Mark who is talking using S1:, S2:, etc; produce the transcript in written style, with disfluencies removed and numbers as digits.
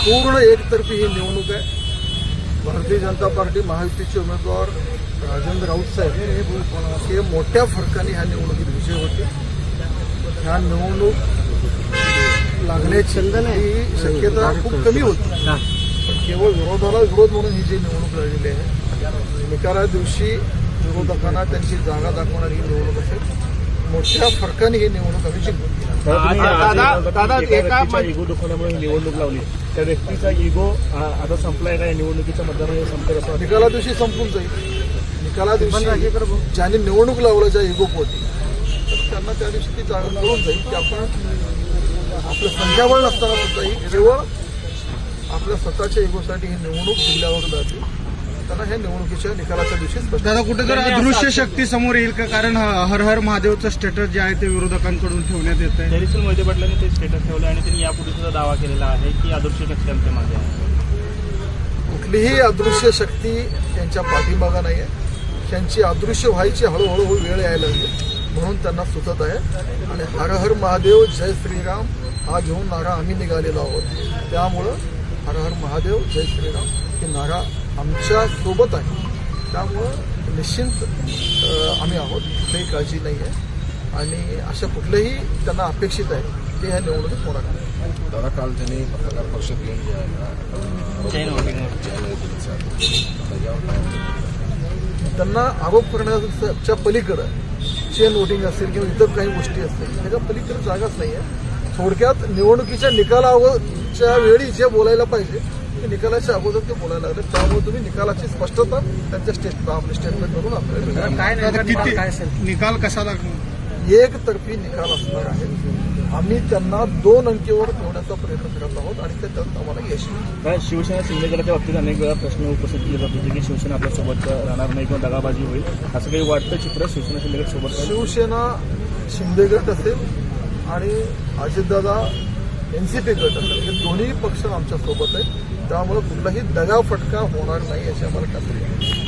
S1: पूर्ण एकतर्फी ही निवडणूक आहे. भारतीय जनता पार्टी महायुतीचे उमेदवार राजेंद्र राऊत साहेब हे मोठ्या फरकाने ह्या निवडणुकीत विजय होते. ह्या निवडणूक लागण्याची शक्यता खूप कमी होती, पण केवळ विरोधाला विरोध म्हणून ही जी निवडणूक लढलेली आहे, निकाला दिवशी विरोधकांना त्यांची जागा दाखवणारी ही निवडणूक असेल. मोठ्या फरकाने ही निवडणूक आम्ही जिंकून
S2: दादा एका इगो दुखवण्यामुळे निवडणूक लावली, त्या व्यक्तीचा इगो आता संपलाय का? या निवडणुकीच्या मतदानामध्ये संपेल असं
S1: निकाला दिवशी संपून जाईल. निकाला दिवशी ज्यांनी निवडणूक लावलं ज्या इगो पोटी, तर त्यांना त्या दिवशी ती जागा करून जाईल की आपण आपलं संख्याबळ नसताना सुद्धा ही केवळ आपल्या स्वतःच्या इगोसाठी ही निवडणूक जिल्ह्यावर जाते. त्यांना ह्या निवडणुकीच्या निकालाच्या दिवशी
S3: दादा कुठेतरी अदृश्य शक्ती समोर येईल का? कारण हर हर महादेवचं स्टेटस जे आहे ते विरोधकांकडून ठेवण्यात येत आहे.
S2: जयश्री मोहिते पाटलांनी ते स्टेटस ठेवलं आणि त्यांनी यापूर्वी सुद्धा दावा केलेला आहे की अदृश्य शक्ती आमच्या मागे आहे.
S1: कुठलीही अदृश्य शक्ती त्यांच्या पाठीमागा नाही आहे. त्यांची अदृश्य व्हायची हळूहळू वेळ यायला लागली म्हणून त्यांना सुचत आहे. आणि हर हर महादेव जय श्रीराम हा घेऊन नारा आम्ही निघालेलो आहोत. त्यामुळं हर हर महादेव जय श्रीराम हे नारा आमच्या सोबत आहे. त्यामुळं निश्चिंत आम्ही आहोत, कुठलीही काळजी नाही आहे. आणि अशा कुठल्याही त्यांना अपेक्षित आहे की ह्या निवडणुकीत होणार आहे.
S4: दादा काल त्यांनी पत्रकार परिषद घेऊन
S1: त्यांना आरोप करण्याच्या पलीकडं चेन वोटिंग असेल किंवा इतर काही गोष्टी असतील त्याच्या पलीकडे जागाच नाही आहे. थोडक्यात निवडणुकीच्या निकालाच्या वेळी जे बोलायला पाहिजे ते निकालाच्या अगोदर ते बोलायला लागले. त्यामुळे तुम्ही निकालाची स्पष्टता त्यांच्या स्टेटमेंट करून आपल्याला
S3: निकाल कसा दाखवणार?
S1: एकतर्फी निकाल असणार आहे. आम्ही त्यांना 2 अंकीवर ठेवण्याचा प्रयत्न करत आहोत आणि त्यात आम्हाला यश येईल.
S2: शिवसेना शिंदेगडच्या बाबतीत अनेक वेळा प्रश्न उपस्थित केले जात होते की शिवसेना आपल्यासोबत राहणार नाही किंवा दगाबाजी होईल, असं काही वाटतं चित्र शिवसेना शिंदेगड सोबत?
S1: शिवसेना शिंदेगड असेल आणि अजितदादा एनसीपी गट असेल हे दोन्ही पक्ष आमच्या सोबत आहेत. त्यामुळे कुठलाही दगाफटका होणार नाही याची आम्हाला खात्री आहे.